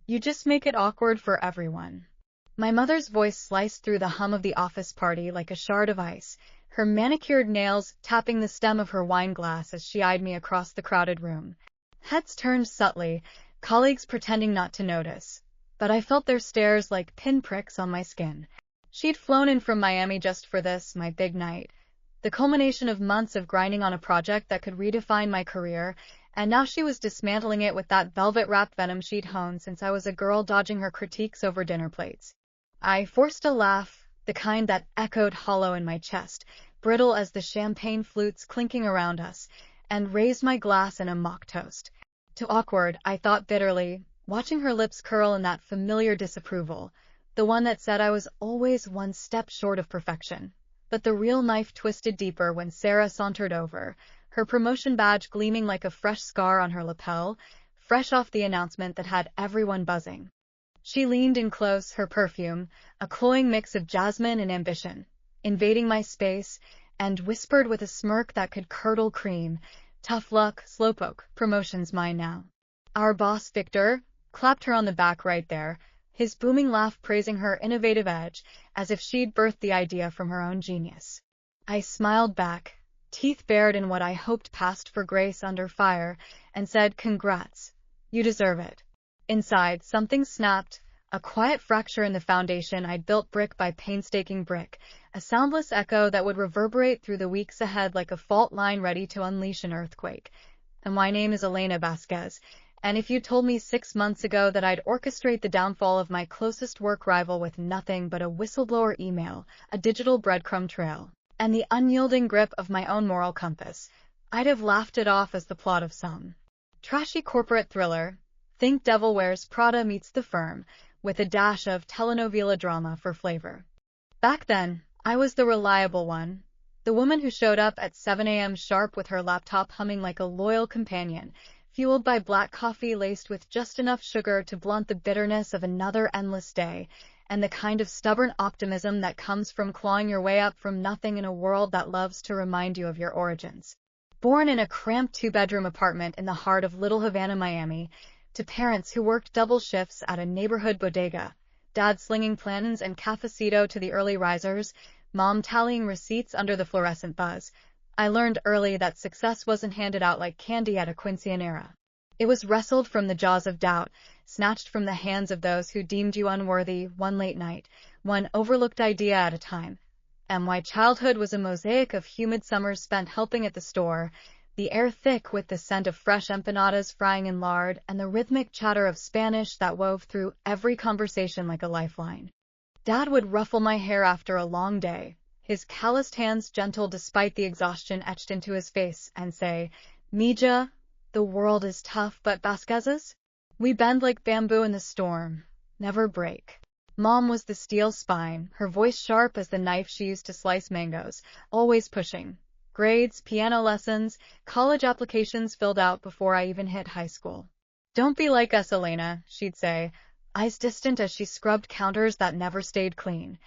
You just make it awkward for everyone. My mother's voice sliced through the hum of the office party like a shard of ice, her manicured nails tapping the stem of her wine glass as she eyed me across the crowded room. Heads turned subtly, colleagues pretending not to notice, but I felt their stares like pinpricks on my skin. She'd flown in from Miami just for this, my big night, the culmination of months of grinding on a project that could redefine my career, and now she was dismantling it with that velvet-wrapped venom she'd honed since I was a girl dodging her critiques over dinner plates. I forced a laugh, the kind that echoed hollow in my chest, brittle as the champagne flutes clinking around us, and raised my glass in a mock toast. To awkward, I thought bitterly, watching her lips curl in that familiar disapproval, the one that said I was always one step short of perfection. But the real knife twisted deeper when Sarah sauntered over, her promotion badge gleaming like a fresh scar on her lapel, fresh off the announcement that had everyone buzzing. She leaned in close, her perfume, a cloying mix of jasmine and ambition, invading my space, and whispered with a smirk that could curdle cream, "Tough luck, slowpoke, promotion's mine now." Our boss, Victor, clapped her on the back right there, his booming laugh praising her innovative edge, as if she'd birthed the idea from her own genius. I smiled back, teeth bared in what I hoped passed for grace under fire, and said, "Congrats. You deserve it." Inside, something snapped, a quiet fracture in the foundation I'd built brick by painstaking brick, a soundless echo that would reverberate through the weeks ahead like a fault line ready to unleash an earthquake. And my name is Elena Vasquez, and if you told me 6 months ago that I'd orchestrate the downfall of my closest work rival with nothing but a whistleblower email, a digital breadcrumb trail, and the unyielding grip of my own moral compass, I'd have laughed it off as the plot of some trashy corporate thriller. Think Devil Wears Prada meets The Firm, with a dash of telenovela drama for flavor. Back then, I was the reliable one, the woman who showed up at 7 a.m. sharp with her laptop humming like a loyal companion, fueled by black coffee laced with just enough sugar to blunt the bitterness of another endless day, and the kind of stubborn optimism that comes from clawing your way up from nothing in a world that loves to remind you of your origins. Born in a cramped 2-bedroom apartment in the heart of Little Havana, Miami, to parents who worked double shifts at a neighborhood bodega, dad slinging plantains and cafecito to the early risers, mom tallying receipts under the fluorescent buzz, I learned early that success wasn't handed out like candy at a quinceañera. It was wrestled from the jaws of doubt, snatched from the hands of those who deemed you unworthy, one late night, one overlooked idea at a time. And why childhood was a mosaic of humid summers spent helping at the store, the air thick with the scent of fresh empanadas frying in lard, and the rhythmic chatter of Spanish that wove through every conversation like a lifeline. Dad would ruffle my hair after a long day, his calloused hands gentle despite the exhaustion etched into his face, and say, "Mija, the world is tough, but Vasquez's? We bend like bamboo in the storm, never break." Mom was the steel spine, her voice sharp as the knife she used to slice mangoes, always pushing. Grades, piano lessons, college applications filled out before I even hit high school. "Don't be like us, Elena," she'd say, eyes distant as she scrubbed counters that never stayed clean.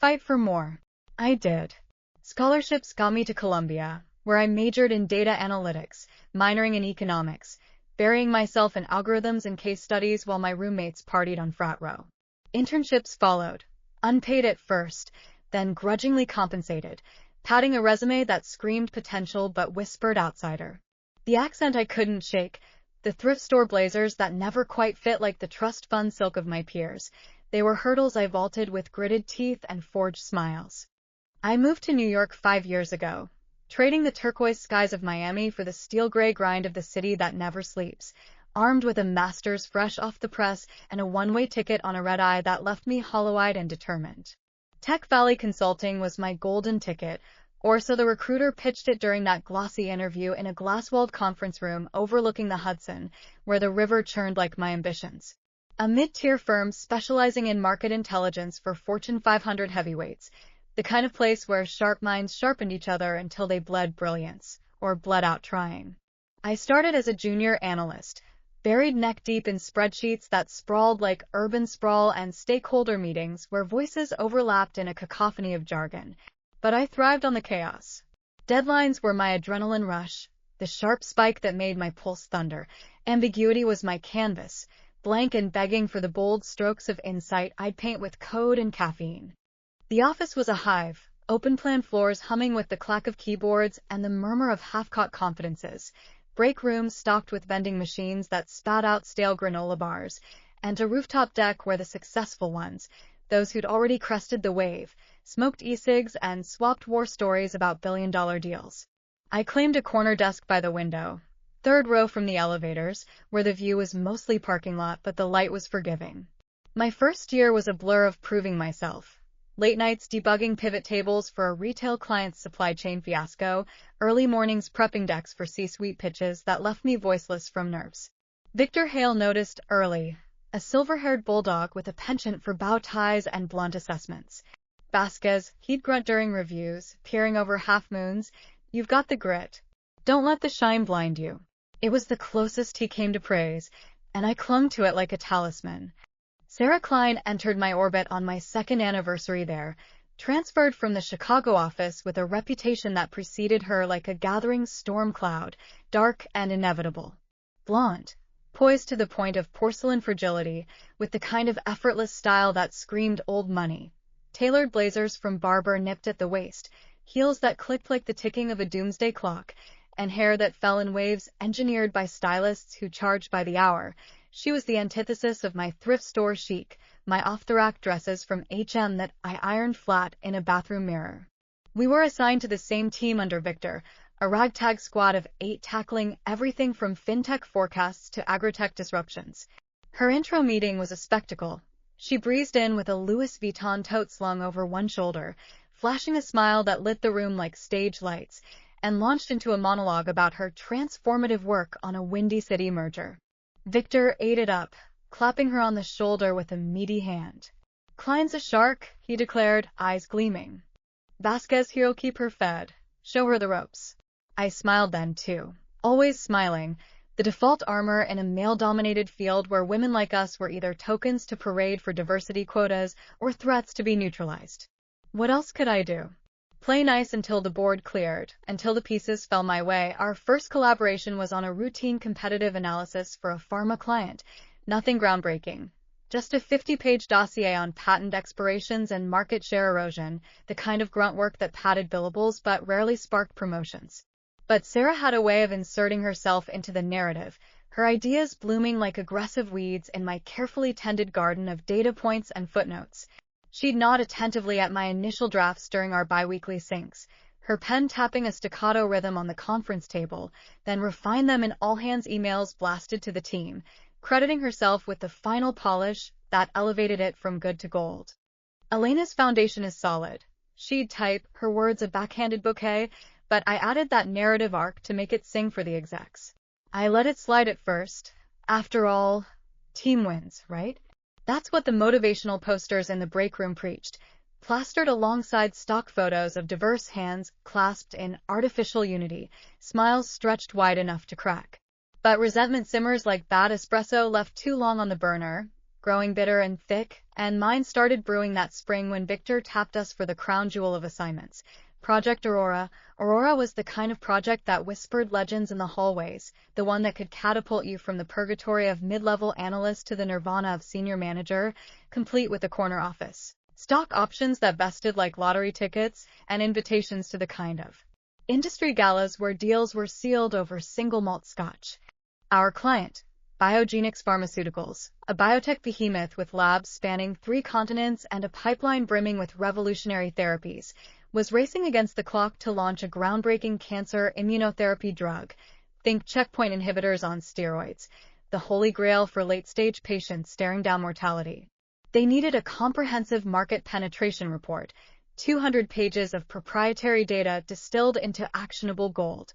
"Fight for more." I did. Scholarships got me to Columbia, where I majored in data analytics, minoring in economics, burying myself in algorithms and case studies while my roommates partied on frat row. Internships followed, unpaid at first, then grudgingly compensated, padding a resume that screamed potential but whispered outsider. The accent I couldn't shake, the thrift store blazers that never quite fit like the trust fund silk of my peers, they were hurdles I vaulted with gritted teeth and forged smiles. I moved to New York 5 years ago, trading the turquoise skies of Miami for the steel-gray grind of the city that never sleeps, armed with a master's fresh off the press and a one-way ticket on a red-eye that left me hollow-eyed and determined. Tech Valley Consulting was my golden ticket, or so the recruiter pitched it during that glossy interview in a glass-walled conference room overlooking the Hudson, where the river churned like my ambitions. A mid-tier firm specializing in market intelligence for Fortune 500 heavyweights, the kind of place where sharp minds sharpened each other until they bled brilliance, or bled out trying. I started as a junior analyst, buried neck-deep in spreadsheets that sprawled like urban sprawl and stakeholder meetings where voices overlapped in a cacophony of jargon. But I thrived on the chaos. Deadlines were my adrenaline rush, the sharp spike that made my pulse thunder. Ambiguity was my canvas, blank and begging for the bold strokes of insight I'd paint with code and caffeine. The office was a hive, open-plan floors humming with the clack of keyboards and the murmur of half-caught confidences, break rooms stocked with vending machines that spat out stale granola bars, and a rooftop deck where the successful ones, those who'd already crested the wave, smoked e-cigs and swapped war stories about billion-dollar deals. I claimed a corner desk by the window, third row from the elevators, where the view was mostly parking lot but the light was forgiving. My first year was a blur of proving myself. Late nights debugging pivot tables for a retail client's supply chain fiasco, early mornings prepping decks for C-suite pitches that left me voiceless from nerves. Victor Hale noticed early, a silver-haired bulldog with a penchant for bow ties and blunt assessments. Vasquez, he'd grunt during reviews, peering over half-moons, "You've got the grit. Don't let the shine blind you." It was the closest he came to praise, and I clung to it like a talisman. Sarah Klein entered my orbit on my second anniversary there, transferred from the Chicago office with a reputation that preceded her like a gathering storm cloud, dark and inevitable. Blonde, poised to the point of porcelain fragility, with the kind of effortless style that screamed old money. Tailored blazers from Barber nipped at the waist, heels that clicked like the ticking of a doomsday clock, and hair that fell in waves engineered by stylists who charged by the hour. She was the antithesis of my thrift store chic, my off-the-rack dresses from H&M that I ironed flat in a bathroom mirror. We were assigned to the same team under Victor, a ragtag squad of 8 tackling everything from fintech forecasts to agritech disruptions. Her intro meeting was a spectacle. She breezed in with a Louis Vuitton tote slung over one shoulder, flashing a smile that lit the room like stage lights, and launched into a monologue about her transformative work on a Windy City merger. Victor ate it up, clapping her on the shoulder with a meaty hand. "Klein's a shark," he declared, eyes gleaming. "Vasquez here'll keep her fed. Show her the ropes." I smiled then, too. Always smiling, the default armor in a male-dominated field where women like us were either tokens to parade for diversity quotas or threats to be neutralized. What else could I do? Play nice until the board cleared, until the pieces fell my way. Our first collaboration was on a routine competitive analysis for a pharma client. Nothing groundbreaking. Just a 50-page dossier on patent expirations and market share erosion, the kind of grunt work that padded billables but rarely sparked promotions. But Sarah had a way of inserting herself into the narrative, her ideas blooming like aggressive weeds in my carefully tended garden of data points and footnotes. She'd nod attentively at my initial drafts during our biweekly syncs, her pen tapping a staccato rhythm on the conference table, then refine them in all-hands emails blasted to the team, crediting herself with the final polish that elevated it from good to gold. Elena's foundation is solid. She'd type, her words a backhanded bouquet, but I added that narrative arc to make it sing for the execs. I let it slide at first. After all, team wins, right? That's what the motivational posters in the break room preached, plastered alongside stock photos of diverse hands clasped in artificial unity, smiles stretched wide enough to crack. But resentment simmers like bad espresso left too long on the burner, growing bitter and thick, and mine started brewing that spring when Victor tapped us for the crown jewel of assignments, Project Aurora. Aurora was the kind of project that whispered legends in the hallways, the one that could catapult you from the purgatory of mid-level analyst to the nirvana of senior manager, complete with a corner office, stock options that vested like lottery tickets, and invitations to the kind of industry galas where deals were sealed over single malt scotch. Our client, Biogenix Pharmaceuticals, a biotech behemoth with labs spanning 3 continents and a pipeline brimming with revolutionary therapies, was racing against the clock to launch a groundbreaking cancer immunotherapy drug. Think checkpoint inhibitors on steroids, the holy grail for late-stage patients staring down mortality. They needed a comprehensive market penetration report, 200 pages of proprietary data distilled into actionable gold,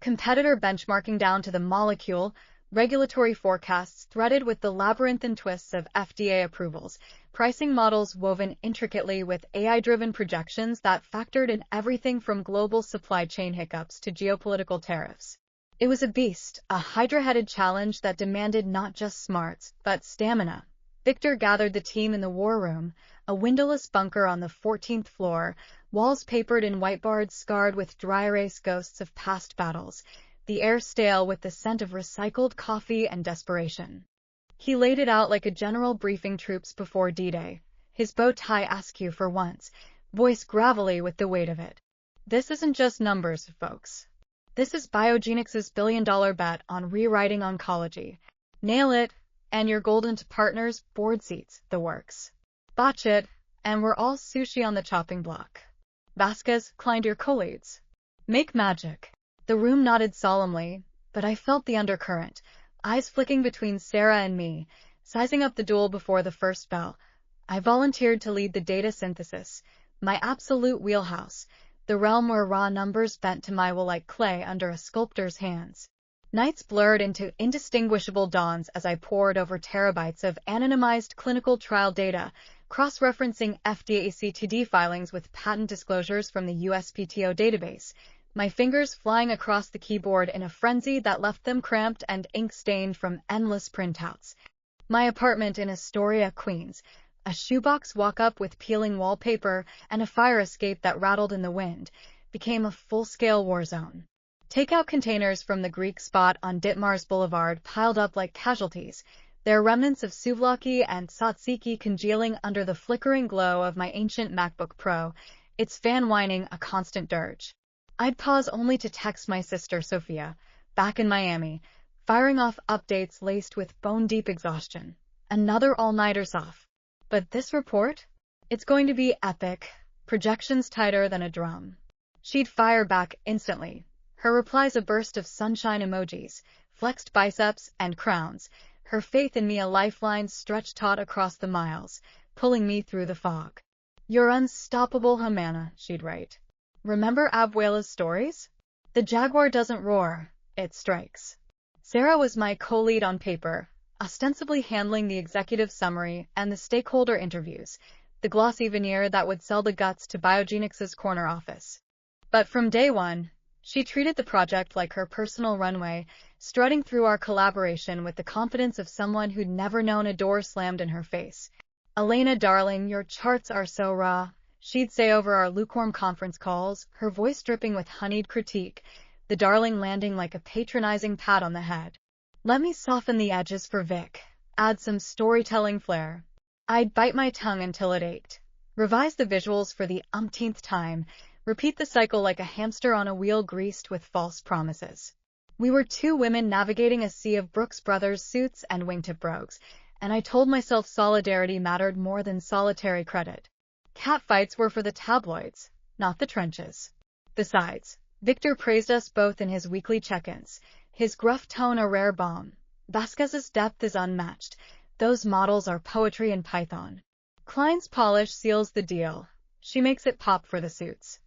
competitor benchmarking down to the molecule, regulatory forecasts threaded with the labyrinthine twists of FDA approvals, pricing models woven intricately with AI-driven projections that factored in everything from global supply chain hiccups to geopolitical tariffs. It was a beast, a hydra-headed challenge that demanded not just smarts, but stamina. Victor gathered the team in the war room, a windowless bunker on the 14th floor, walls papered in whiteboards scarred with dry erase ghosts of past battles, the air stale with the scent of recycled coffee and desperation. He laid it out like a general briefing troops before D-Day, his bow tie askew for once, voice gravelly with the weight of it. This isn't just numbers, folks. This is Biogenics's billion-dollar bet on rewriting oncology. Nail it, and you're golden to partners, board seats, the works. Botch it, and we're all sushi on the chopping block. Vasquez, Klein, your co-leads. Make magic. The room nodded solemnly, but I felt the undercurrent, eyes flicking between Sarah and me, sizing up the duel before the first bell. I volunteered to lead the data synthesis, my absolute wheelhouse, the realm where raw numbers bent to my will like clay under a sculptor's hands. Nights blurred into indistinguishable dawns as I pored over terabytes of anonymized clinical trial data, cross-referencing FDA CTD filings with patent disclosures from the USPTO database, my fingers flying across the keyboard in a frenzy that left them cramped and ink-stained from endless printouts. My apartment in Astoria, Queens, a shoebox walk-up with peeling wallpaper and a fire escape that rattled in the wind, became a full-scale war zone. Takeout containers from the Greek spot on Ditmars Boulevard piled up like casualties, their remnants of souvlaki and tzatziki congealing under the flickering glow of my ancient MacBook Pro, its fan whining a constant dirge. I'd pause only to text my sister Sophia, back in Miami, firing off updates laced with bone-deep exhaustion. Another all-nighters off. But this report? It's going to be epic, projections tighter than a drum. She'd fire back instantly, her replies a burst of sunshine emojis, flexed biceps, and crowns, her faith in me a lifeline stretched taut across the miles, pulling me through the fog. You're unstoppable, Humana, she'd write. Remember Abuela's stories? The jaguar doesn't roar, it strikes. Sarah was my co-lead on paper, ostensibly handling the executive summary and the stakeholder interviews, the glossy veneer that would sell the guts to Biogenics's corner office. But from day one, she treated the project like her personal runway, strutting through our collaboration with the confidence of someone who'd never known a door slammed in her face. Elena, darling, your charts are so raw, she'd say over our lukewarm conference calls, her voice dripping with honeyed critique, the darling landing like a patronizing pat on the head. Let me soften the edges for Vic, add some storytelling flair. I'd bite my tongue until it ached, revise the visuals for the umpteenth time, repeat the cycle like a hamster on a wheel greased with false promises. We were two women navigating a sea of Brooks Brothers suits and wingtip brogues, and I told myself solidarity mattered more than solitary credit. Catfights were for the tabloids, not the trenches. Besides, Victor praised us both in his weekly check-ins, his gruff tone a rare balm. Vasquez's depth is unmatched. Those models are poetry in Python. Klein's polish seals the deal. She makes it pop for the suits.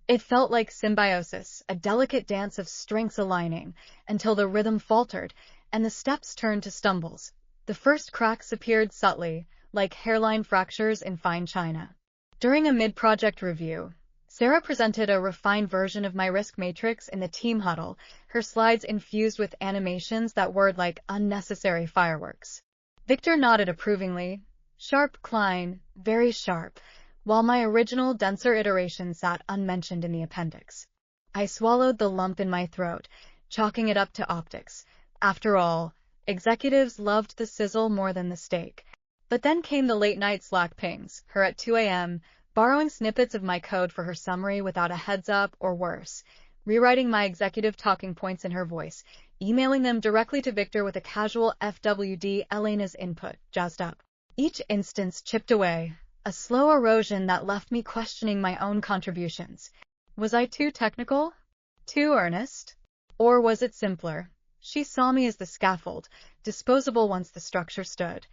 It felt like symbiosis, a delicate dance of strengths aligning, until the rhythm faltered, and the steps turned to stumbles. The first cracks appeared subtly, like hairline fractures in fine china. During a mid-project review, Sarah presented a refined version of my risk matrix in the team huddle, her slides infused with animations that whirred like unnecessary fireworks. Victor nodded approvingly. Sharp, Klein, very sharp, while my original, denser iteration sat unmentioned in the appendix. I swallowed the lump in my throat, chalking it up to optics. After all, executives loved the sizzle more than the steak. But then came the late-night Slack pings, her at 2 a.m., borrowing snippets of my code for her summary without a heads-up, or worse, rewriting my executive talking points in her voice, emailing them directly to Victor with a casual FWD Elena's input, jazzed up. Each instance chipped away, a slow erosion that left me questioning my own contributions. Was I too technical? Too earnest? Or was it simpler? She saw me as the scaffold, disposable once the structure stood.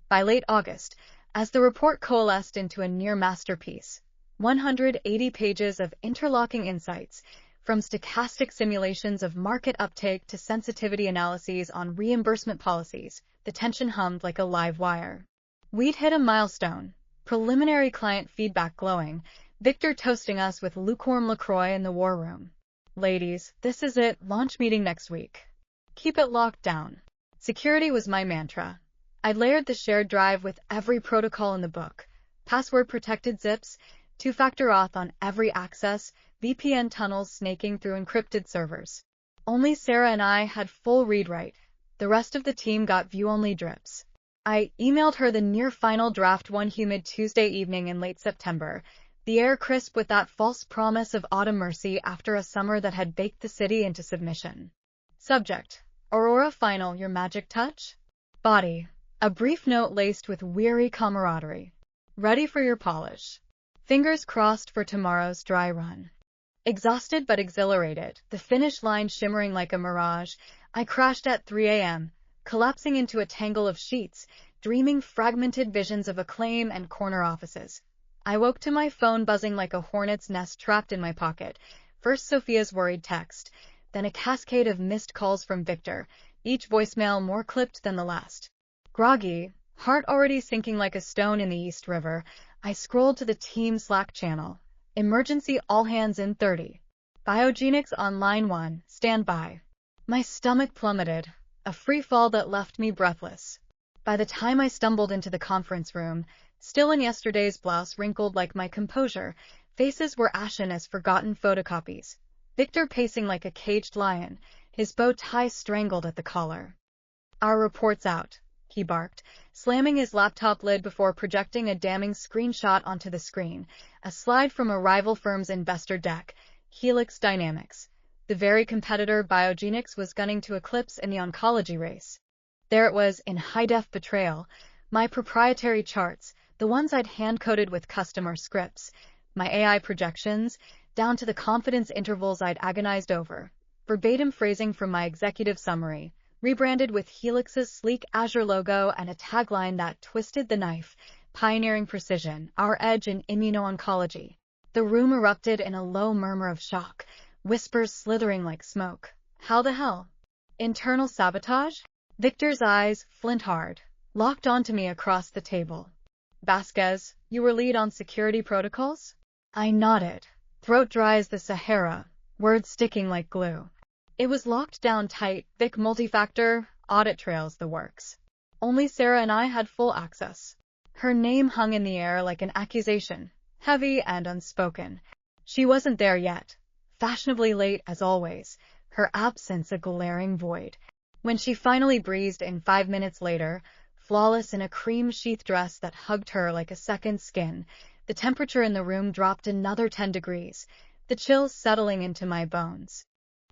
By late August, as the report coalesced into a near masterpiece, 180 pages of interlocking insights, from stochastic simulations of market uptake to sensitivity analyses on reimbursement policies, the tension hummed like a live wire. We'd hit a milestone, preliminary client feedback glowing, Victor toasting us with lukewarm LaCroix in the war room. Ladies, this is it, launch meeting next week. Keep it locked down. Security was my mantra. I'd layered the shared drive with every protocol in the book. Password-protected zips, two-factor auth on every access, VPN tunnels snaking through encrypted servers. Only Sarah and I had full read-write. The rest of the team got view-only drips. I emailed her the near-final draft one humid Tuesday evening in late September, the air crisp with that false promise of autumn mercy after a summer that had baked the city into submission. Subject: Aurora Final, your magic touch? Body: a brief note laced with weary camaraderie. Ready for your polish. Fingers crossed for tomorrow's dry run. Exhausted but exhilarated, the finish line shimmering like a mirage, I crashed at 3 a.m., collapsing into a tangle of sheets, dreaming fragmented visions of acclaim and corner offices. I woke to my phone buzzing like a hornet's nest trapped in my pocket. First Sophia's worried text, then a cascade of missed calls from Victor, each voicemail more clipped than the last. Groggy, heart already sinking like a stone in the East River, I scrolled to the team Slack channel. Emergency all hands in 30. Biogenics on line 1, stand by. My stomach plummeted, a free fall that left me breathless. By the time I stumbled into the conference room, still in yesterday's blouse wrinkled like my composure, faces were ashen as forgotten photocopies. Victor pacing like a caged lion, his bow tie strangled at the collar. Our report's out, he barked, slamming his laptop lid before projecting a damning screenshot onto the screen, a slide from a rival firm's investor deck, Helix Dynamics. The very competitor Biogenics was gunning to eclipse in the oncology race. There it was in high-def betrayal, my proprietary charts, the ones I'd hand-coded with customer scripts, my AI projections, down to the confidence intervals I'd agonized over, verbatim phrasing from my executive summary, rebranded with Helix's sleek Azure logo and a tagline that twisted the knife, pioneering precision, our edge in immuno-oncology. The room erupted in a low murmur of shock, whispers slithering like smoke. How the hell? Internal sabotage? Victor's eyes, flint-hard, locked onto me across the table. Vasquez, you were lead on security protocols? I nodded, throat dry as the Sahara, words sticking like glue. It was locked down tight, Vic multi-factor, audit trails, the works. Only Sarah and I had full access. Her name hung in the air like an accusation, heavy and unspoken. She wasn't there yet, fashionably late as always, her absence a glaring void. When she finally breezed in 5 minutes later, flawless in a cream sheath dress that hugged her like a second skin, the temperature in the room dropped another 10 degrees, the chills settling into my bones.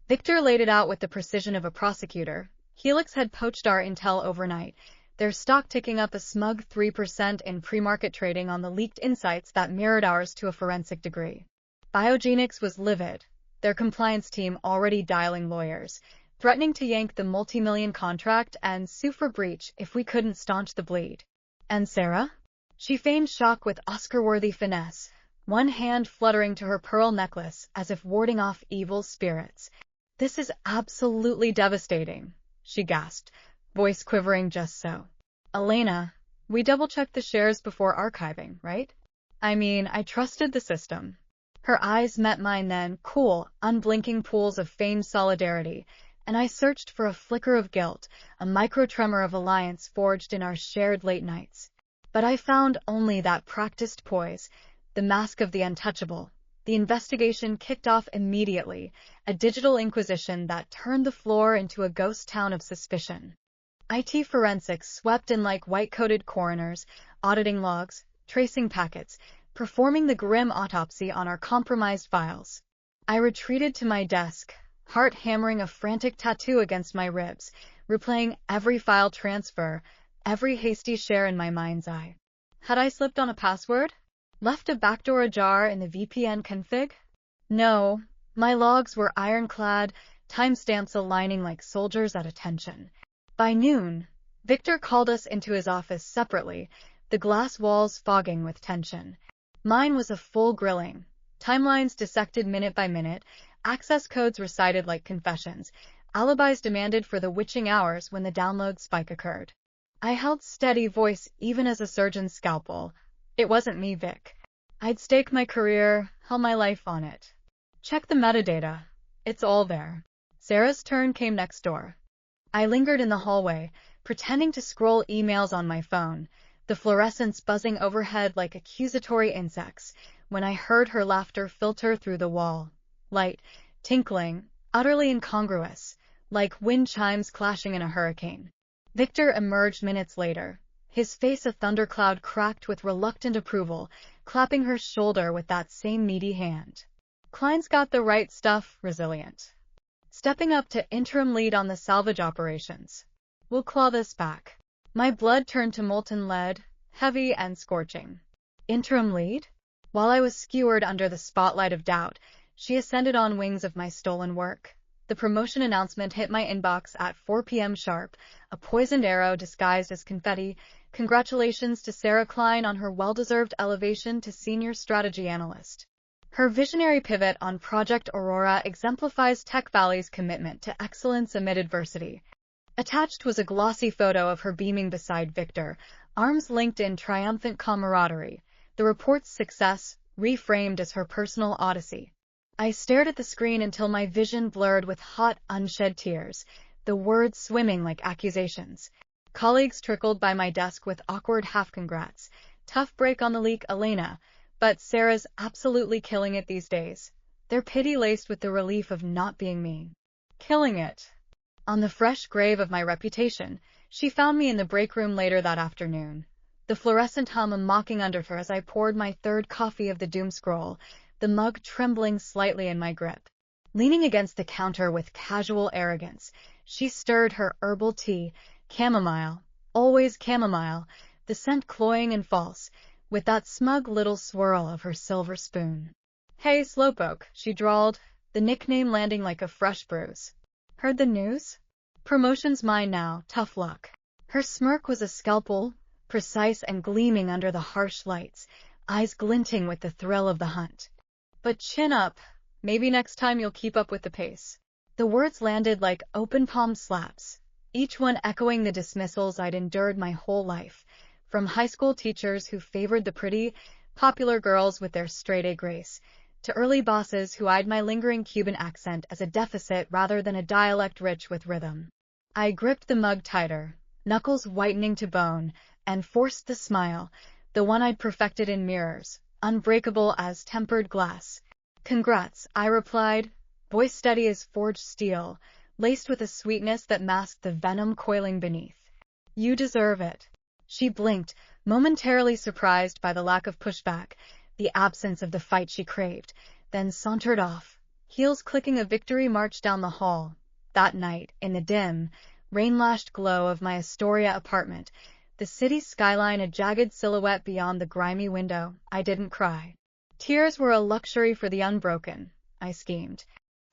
Victor laid it out with the precision of a prosecutor. Helix had poached our intel overnight, their stock ticking up a smug 3% in pre-market trading on the leaked insights that mirrored ours to a forensic degree. Biogenics was livid, their compliance team already dialing lawyers, threatening to yank the multi-million contract and sue for breach if we couldn't staunch the bleed. And Sarah? She feigned shock with Oscar-worthy finesse, one hand fluttering to her pearl necklace as if warding off evil spirits. This is absolutely devastating, she gasped, voice quivering just so. Elena, we double-checked the shares before archiving, right? I mean, I trusted the system. Her eyes met mine then, cool, unblinking pools of feigned solidarity, and I searched for a flicker of guilt, a micro-tremor of alliance forged in our shared late nights. But I found only that practiced poise, the mask of the untouchable. The investigation kicked off immediately, a digital inquisition that turned the floor into a ghost town of suspicion. IT forensics swept in like white-coated coroners, auditing logs, tracing packets, performing the grim autopsy on our compromised files. I retreated to my desk, heart hammering a frantic tattoo against my ribs, replaying every file transfer, every hasty share in my mind's eye. Had I slipped on a password? Left a backdoor ajar in the VPN config? No, my logs were ironclad, timestamps aligning like soldiers at attention. By noon, Victor called us into his office separately, the glass walls fogging with tension. Mine was a full grilling, timelines dissected minute by minute, access codes recited like confessions, alibis demanded for the witching hours when the download spike occurred. I held steady voice even as a surgeon's scalpel. It wasn't me, Vic. I'd staked my career, held my life on it. Check the metadata. It's all there. Sarah's turn came next door. I lingered in the hallway, pretending to scroll emails on my phone, the fluorescence buzzing overhead like accusatory insects, when I heard her laughter filter through the wall. Light, tinkling, utterly incongruous, like wind chimes clashing in a hurricane. Victor emerged minutes later, His face a thundercloud cracked with reluctant approval, clapping her shoulder with that same needy hand. Client's got the right stuff, resilient. Stepping up to interim lead on the salvage operations. We'll claw this back. My blood turned to molten lead, heavy and scorching. Interim lead? While I was skewered under the spotlight of doubt, she ascended on wings of my stolen work. The promotion announcement hit my inbox at 4 p.m. sharp, a poisoned arrow disguised as confetti. Congratulations to Sarah Klein on her well-deserved elevation to senior strategy analyst. Her visionary pivot on Project Aurora exemplifies Tech Valley's commitment to excellence amid adversity. Attached was a glossy photo of her beaming beside Victor, arms linked in triumphant camaraderie, the report's success reframed as her personal odyssey. I stared at the screen until my vision blurred with hot, unshed tears, the words swimming like accusations. Colleagues trickled by my desk with awkward half-congrats. Tough break on the leak, Elena, but Sarah's absolutely killing it these days. Their pity laced with the relief of not being me. Killing it. On the fresh grave of my reputation, she found me in the break room later that afternoon. The fluorescent hum mocking under her as I poured my third coffee of the doom scroll, the mug trembling slightly in my grip. Leaning against the counter with casual arrogance, she stirred her herbal tea, chamomile, always chamomile, the scent cloying and false, with that smug little swirl of her silver spoon. Hey, Slowpoke, she drawled, the nickname landing like a fresh bruise. Heard the news? Promotion's mine now, tough luck. Her smirk was a scalpel, precise and gleaming under the harsh lights, eyes glinting with the thrill of the hunt. But chin up, maybe next time you'll keep up with the pace. The words landed like open palm slaps, each one echoing the dismissals I'd endured my whole life, from high school teachers who favored the pretty, popular girls with their straight-A grace, to early bosses who eyed my lingering Cuban accent as a deficit rather than a dialect rich with rhythm. I gripped the mug tighter, knuckles whitening to bone, and forced the smile, the one I'd perfected in mirrors, unbreakable as tempered glass. Congrats, I replied, voice steady as forged steel, laced with a sweetness that masked the venom coiling beneath. You deserve it. She blinked, momentarily surprised by the lack of pushback, the absence of the fight she craved, then sauntered off, heels clicking a victory march down the hall. That night, in the dim, rain-lashed glow of my Astoria apartment, the city skyline a jagged silhouette beyond the grimy window, I didn't cry. Tears were a luxury for the unbroken, I schemed.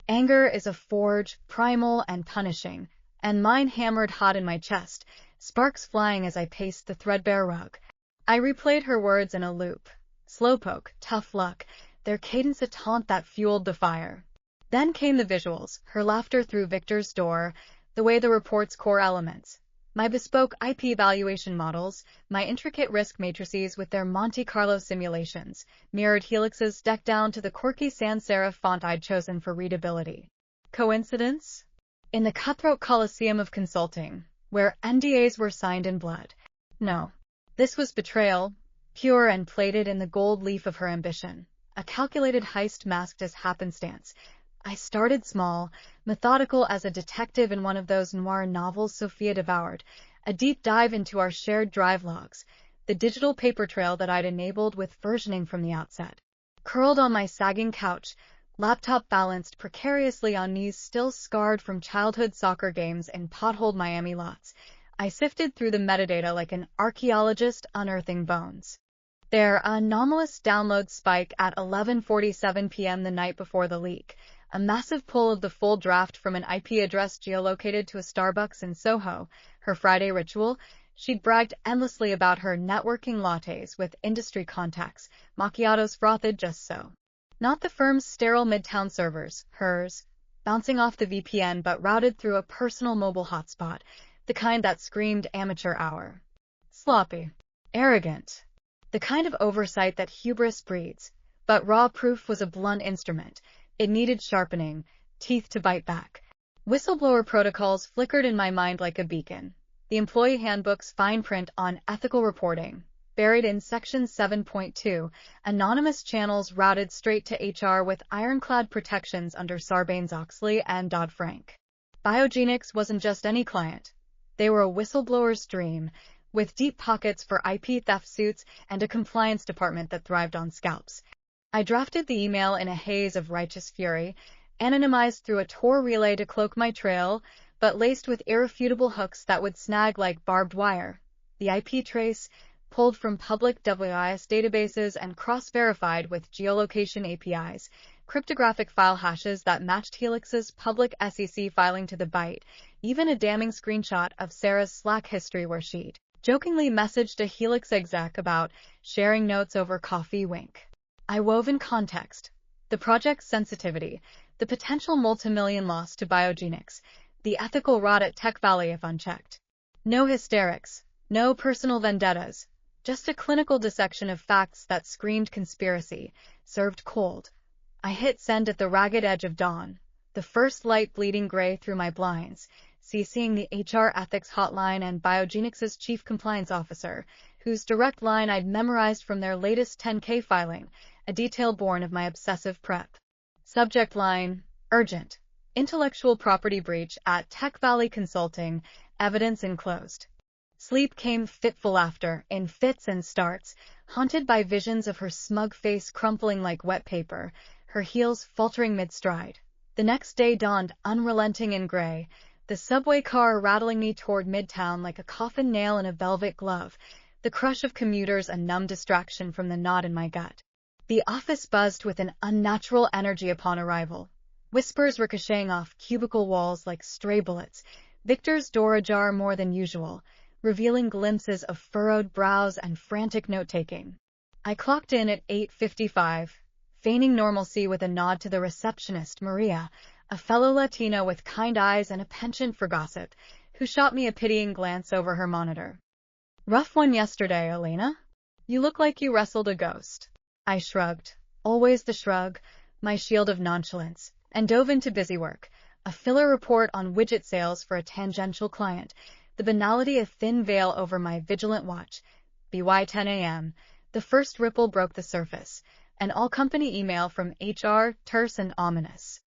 Anger is a forge, primal and punishing, and mine hammered hot in my chest, sparks flying as I paced the threadbare rug. I replayed her words in a loop. Slowpoke, tough luck, their cadence a taunt that fueled the fire. Then came the visuals, her laughter through Victor's door, the way the report's core elements. My bespoke IP evaluation models, my intricate risk matrices with their Monte Carlo simulations, mirrored helixes decked down to the quirky sans serif font I'd chosen for readability. Coincidence? In the cutthroat coliseum of consulting, where NDAs were signed in blood. No. This was betrayal, pure and plated in the gold leaf of her ambition, a calculated heist masked as happenstance. I started small, methodical as a detective in one of those noir novels Sophia devoured, a deep dive into our shared drive logs, the digital paper trail that I'd enabled with versioning from the outset. Curled on my sagging couch, laptop balanced precariously on knees still scarred from childhood soccer games in potholed Miami lots, I sifted through the metadata like an archaeologist unearthing bones. Their anomalous download spike at 11:47 p.m. the night before the leak, a massive pull of the full draft from an IP address geolocated to a Starbucks in Soho, her Friday ritual. She'd bragged endlessly about her networking lattes with industry contacts, macchiatos frothed just so. Not the firm's sterile midtown servers, hers, bouncing off the VPN but routed through a personal mobile hotspot, the kind that screamed amateur hour. Sloppy. Arrogant. The kind of oversight that hubris breeds. But raw proof was a blunt instrument. It needed sharpening, teeth to bite back. Whistleblower protocols flickered in my mind like a beacon. The employee handbook's fine print on ethical reporting, buried in Section 7.2, anonymous channels routed straight to HR with ironclad protections under Sarbanes-Oxley and Dodd-Frank. Biogenics wasn't just any client. They were a whistleblower's dream, with deep pockets for IP theft suits and a compliance department that thrived on scalps. I drafted the email in a haze of righteous fury, anonymized through a Tor relay to cloak my trail, but laced with irrefutable hooks that would snag like barbed wire. The IP trace, pulled from public WIS databases and cross-verified with geolocation APIs, cryptographic file hashes that matched Helix's public SEC filing to the byte, even a damning screenshot of Sarah's Slack history where she'd jokingly messaged a Helix exec about sharing notes over coffee wink. I wove in context, the project's sensitivity, the potential multimillion loss to biogenics, the ethical rot at Tech Valley if unchecked. No hysterics, no personal vendettas, just a clinical dissection of facts that screamed conspiracy, served cold. I hit send at the ragged edge of dawn, the first light bleeding gray through my blinds, CCing the HR ethics hotline and Biogenics's chief compliance officer, whose direct line I'd memorized from their latest 10K filing, a detail born of my obsessive prep. Subject line, urgent. Intellectual property breach at Tech Valley Consulting, evidence enclosed. Sleep came fitful after, in fits and starts, haunted by visions of her smug face crumpling like wet paper, her heels faltering mid-stride. The next day dawned unrelenting and gray, the subway car rattling me toward Midtown like a coffin nail in a velvet glove, the crush of commuters a numb distraction from the knot in my gut. The office buzzed with an unnatural energy upon arrival, whispers ricocheting off cubicle walls like stray bullets, Victor's door ajar more than usual, revealing glimpses of furrowed brows and frantic note-taking. I clocked in at 8:55, feigning normalcy with a nod to the receptionist, Maria, a fellow Latina with kind eyes and a penchant for gossip, who shot me a pitying glance over her monitor. Rough one yesterday, Elena? You look like you wrestled a ghost. I shrugged, always the shrug, my shield of nonchalance, and dove into busy work, a filler report on widget sales for a tangential client, the banality a thin veil over my vigilant watch. BY 10 a.m., the first ripple broke the surface, an all-company email from HR, terse and ominous.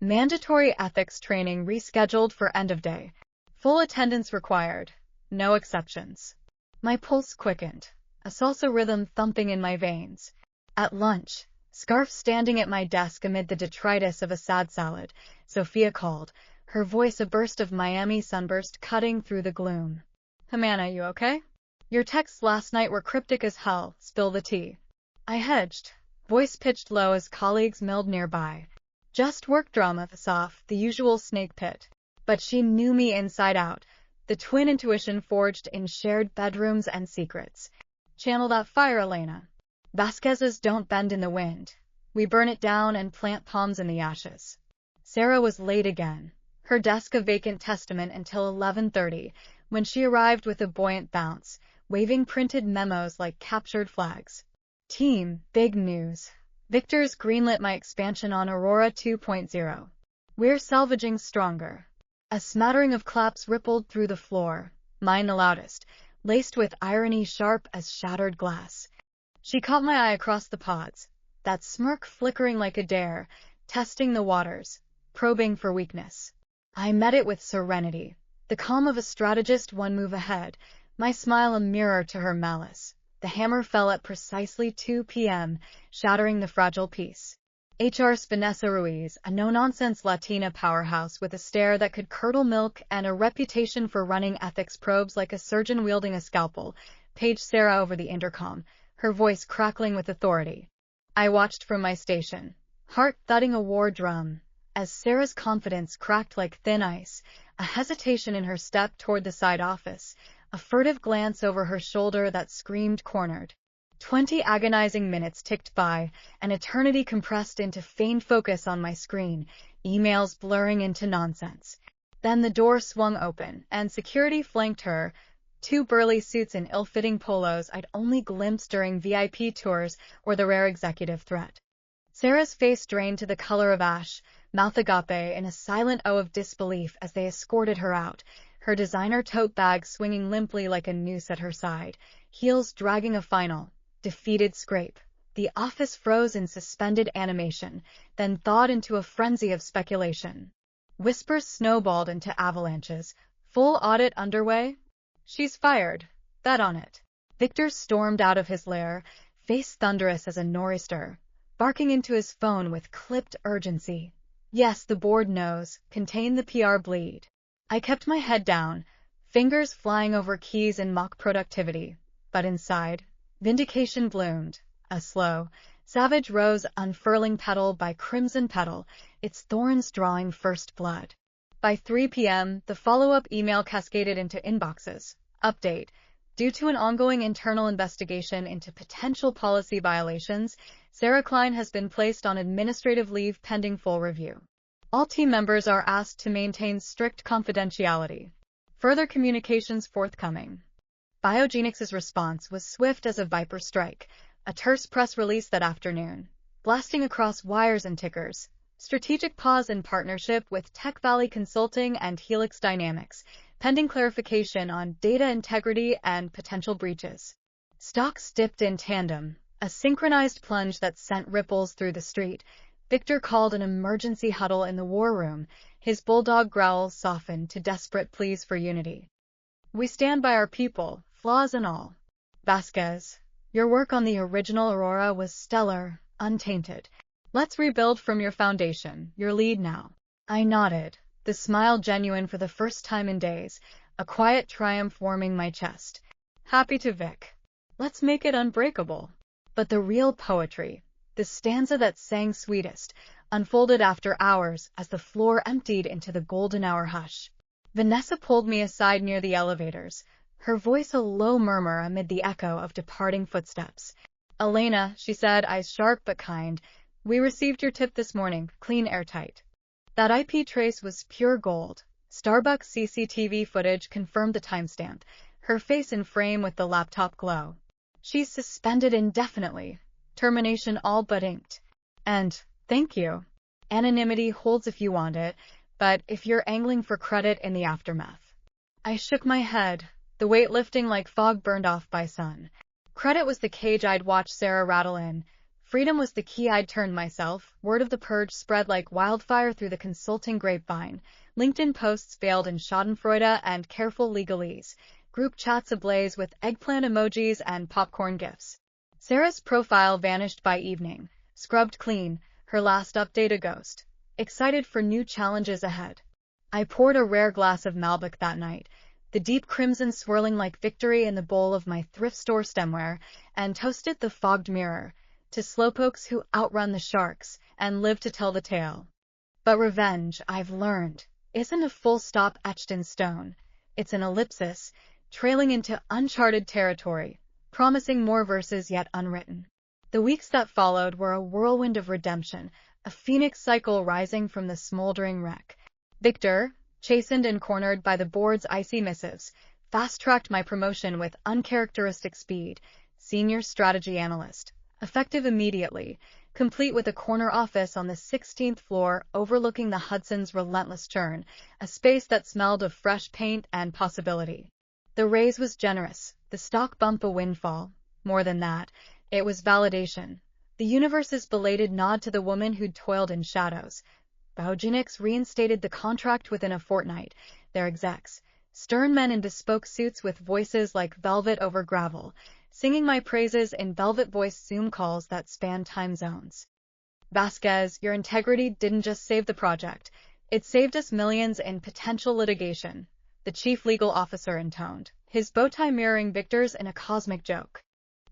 Mandatory ethics training rescheduled for end of day. Full attendance required. No exceptions. My pulse quickened, a salsa rhythm thumping in my veins. At lunch, scarf standing at my desk amid the detritus of a sad salad, Sophia called, her voice a burst of Miami sunburst cutting through the gloom. Humana, you okay? Your texts last night were cryptic as hell, spill the tea. I hedged, voice pitched low as colleagues milled nearby. Just work drama, Sof, the usual snake pit. But she knew me inside out, the twin intuition forged in shared bedrooms and secrets. Channel that fire, Elena. Vasquez's don't bend in the wind. We burn it down and plant palms in the ashes. Sarah was late again, her desk a vacant testament until 11:30, when she arrived with a buoyant bounce, waving printed memos like captured flags. Team, big news. Victor's greenlit my expansion on Aurora 2.0. We're salvaging stronger. A smattering of claps rippled through the floor, mine the loudest, laced with irony sharp as shattered glass. She caught my eye across the pods, that smirk flickering like a dare, testing the waters, probing for weakness. I met it with serenity, the calm of a strategist one move ahead, my smile a mirror to her malice. The hammer fell at precisely 2 p.m., shattering the fragile peace. HR's Vanessa Ruiz, a no-nonsense Latina powerhouse with a stare that could curdle milk and a reputation for running ethics probes like a surgeon wielding a scalpel, paged Sarah over the intercom, her voice crackling with authority. I watched from my station, heart thudding a war drum, as Sarah's confidence cracked like thin ice, a hesitation in her step toward the side office, a furtive glance over her shoulder that screamed cornered. 20 agonizing minutes ticked by, an eternity compressed into feigned focus on my screen, emails blurring into nonsense. Then the door swung open, and security flanked her, 2 burly suits in ill-fitting polos I'd only glimpsed during VIP tours or the rare executive threat. Sarah's face drained to the color of ash, mouth agape in a silent O of disbelief as they escorted her out, her designer tote bag swinging limply like a noose at her side, heels dragging a final, defeated scrape. The office froze in suspended animation, then thawed into a frenzy of speculation. Whispers snowballed into avalanches. Full audit underway? She's fired. Bet on it. Victor stormed out of his lair, face thunderous as a nor'easter, barking into his phone with clipped urgency. Yes, the board knows. Contain the PR bleed. I kept my head down, fingers flying over keys in mock productivity. But inside, vindication bloomed. A slow, savage rose unfurling petal by crimson petal, its thorns drawing first blood. By 3 p.m., the follow-up email cascaded into inboxes. Update. Due to an ongoing internal investigation into potential policy violations, Sarah Klein has been placed on administrative leave pending full review. All team members are asked to maintain strict confidentiality. Further communications forthcoming. Biogenix's response was swift as a viper strike, a terse press release that afternoon, blasting across wires and tickers. Strategic pause in partnership with Tech Valley Consulting and Helix Dynamics, pending clarification on data integrity and potential breaches. Stocks dipped in tandem, a synchronized plunge that sent ripples through the street. Victor called an emergency huddle in the war room, his bulldog growls softened to desperate pleas for unity. We stand by our people, flaws and all. Vasquez, your work on the original Aurora was stellar, untainted. Let's rebuild from your foundation, your lead now. I nodded, the smile genuine for the first time in days, a quiet triumph warming my chest. Happy to Vic. Let's make it unbreakable. But the real poetry, the stanza that sang sweetest, unfolded after hours as the floor emptied into the golden hour hush. Vanessa pulled me aside near the elevators, her voice a low murmur amid the echo of departing footsteps. Elena, she said, eyes sharp but kind, we received your tip this morning, clean airtight. That IP trace was pure gold. Starbucks CCTV footage confirmed the timestamp, her face in frame with the laptop glow. She's suspended indefinitely. Termination all but inked. And, thank you. Anonymity holds if you want it, but if you're angling for credit in the aftermath. I shook my head, the weight lifting like fog burned off by sun. Credit was the cage I'd watch Sarah rattle in. Freedom was the key I'd turned myself. Word of the purge spread like wildfire through the consulting grapevine. LinkedIn posts veiled in schadenfreude and careful legalese. Group chats ablaze with eggplant emojis and popcorn gifs. Sarah's profile vanished by evening, scrubbed clean, her last update a ghost. Excited for new challenges ahead. I poured a rare glass of Malbec that night, the deep crimson swirling like victory in the bowl of my thrift store stemware, and toasted the fogged mirror. To slowpokes who outrun the sharks and live to tell the tale. But revenge, I've learned, isn't a full stop etched in stone. It's an ellipsis, trailing into uncharted territory, promising more verses yet unwritten. The weeks that followed were a whirlwind of redemption, a phoenix cycle rising from the smoldering wreck. Victor, chastened and cornered by the board's icy missives, fast-tracked my promotion with uncharacteristic speed, senior strategy analyst. Effective immediately, complete with a corner office on the 16th floor overlooking the Hudson's relentless churn, a space that smelled of fresh paint and possibility. The raise was generous, the stock bump a windfall. More than that, it was validation. The universe's belated nod to the woman who'd toiled in shadows. Biogenix reinstated the contract within a fortnight, their execs, stern men in bespoke suits with voices like velvet over gravel, singing my praises in velvet-voiced Zoom calls that spanned time zones. Vasquez, your integrity didn't just save the project. It saved us millions in potential litigation, the chief legal officer intoned, his bowtie mirroring Victor's in a cosmic joke.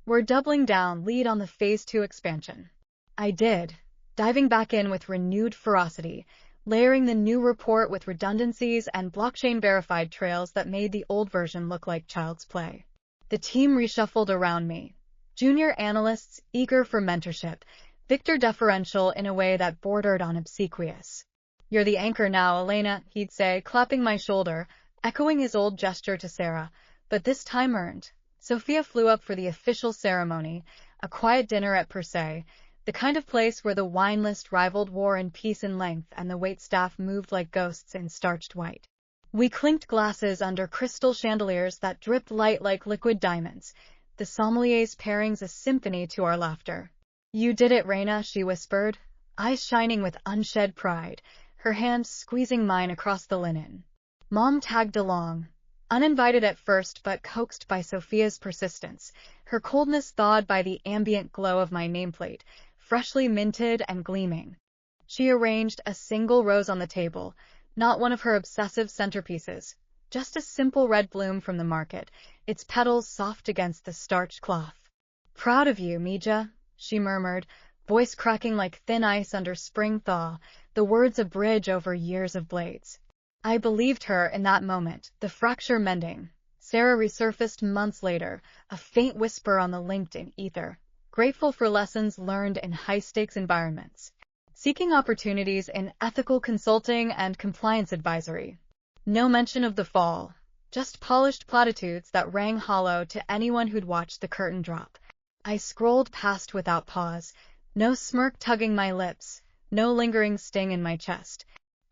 We're doubling down, lead on the Phase 2 expansion. I did, diving back in with renewed ferocity, layering the new report with redundancies and blockchain-verified trails that made the old version look like child's play. The team reshuffled around me. Junior analysts eager for mentorship, Victor deferential in a way that bordered on obsequious. You're the anchor now, Elena, he'd say, clapping my shoulder, echoing his old gesture to Sarah, but this time earned. Sophia flew up for the official ceremony, a quiet dinner at Per Se, the kind of place where the wine list rivaled War and Peace in length and the waitstaff moved like ghosts in starched white. We clinked glasses under crystal chandeliers that dripped light like liquid diamonds, the sommelier's pairings a symphony to our laughter. You did it, Reina, she whispered, eyes shining with unshed pride, her hand squeezing mine across the linen. Mom tagged along, Uninvited at first but coaxed by Sophia's persistence, her coldness thawed by the ambient glow of my nameplate, freshly minted and gleaming. She arranged a single rose on the table, not one of her obsessive centerpieces, just a simple red bloom from the market, its petals soft against the starched cloth. "Proud of you, Mija," she murmured, voice cracking like thin ice under spring thaw, the words a bridge over years of blades. I believed her in that moment, the fracture mending. Sarah resurfaced months later, a faint whisper on the LinkedIn ether, grateful for lessons learned in high-stakes environments, seeking opportunities in ethical consulting and compliance advisory. No mention of the fall, just polished platitudes that rang hollow to anyone who'd watched the curtain drop. I scrolled past without pause, no smirk tugging my lips, no lingering sting in my chest.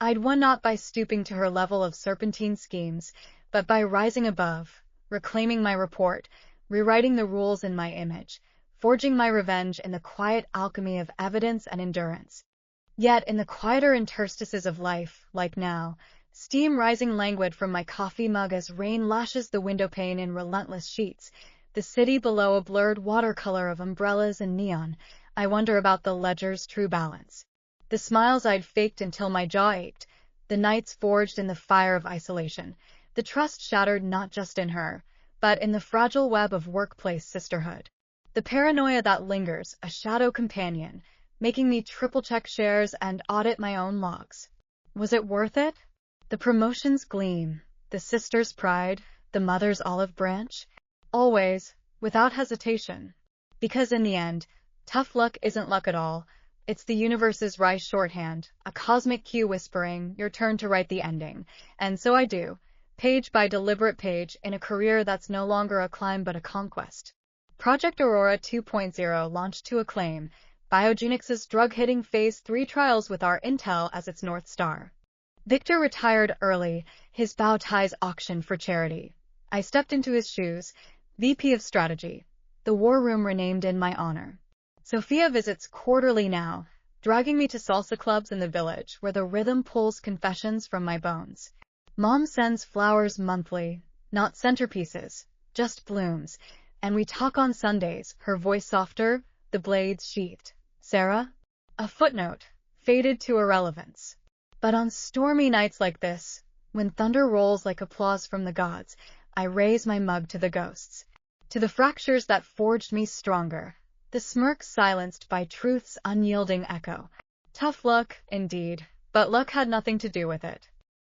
I'd won not by stooping to her level of serpentine schemes, but by rising above, reclaiming my report, rewriting the rules in my image, forging my revenge in the quiet alchemy of evidence and endurance. Yet in the quieter interstices of life, like now, steam rising languid from my coffee mug as rain lashes the windowpane in relentless sheets, the city below a blurred watercolor of umbrellas and neon, I wonder about the ledger's true balance. The smiles I'd faked until my jaw ached, the nights forged in the fire of isolation, the trust shattered not just in her, but in the fragile web of workplace sisterhood. The paranoia that lingers, a shadow companion, making me triple-check shares and audit my own logs. Was it worth it? The promotion's gleam, the sister's pride, the mother's olive branch? Always, without hesitation. Because in the end, tough luck isn't luck at all. It's the universe's wry shorthand, a cosmic cue whispering, your turn to write the ending. And so I do, page by deliberate page, in a career that's no longer a climb but a conquest. Project Aurora 2.0 launched to acclaim, Biogenix's drug-hitting Phase 3 trials with our intel as its North Star. Victor retired early, his bow ties auctioned for charity. I stepped into his shoes, VP of Strategy, the war room renamed in my honor. Sophia visits quarterly now, dragging me to salsa clubs in the village where the rhythm pulls confessions from my bones. Mom sends flowers monthly, not centerpieces, just blooms, and we talk on Sundays, her voice softer, the blades sheathed. Sarah? A footnote, faded to irrelevance. But on stormy nights like this, when thunder rolls like applause from the gods, I raise my mug to the ghosts, to the fractures that forged me stronger, the smirk silenced by truth's unyielding echo. Tough luck, indeed, but luck had nothing to do with it.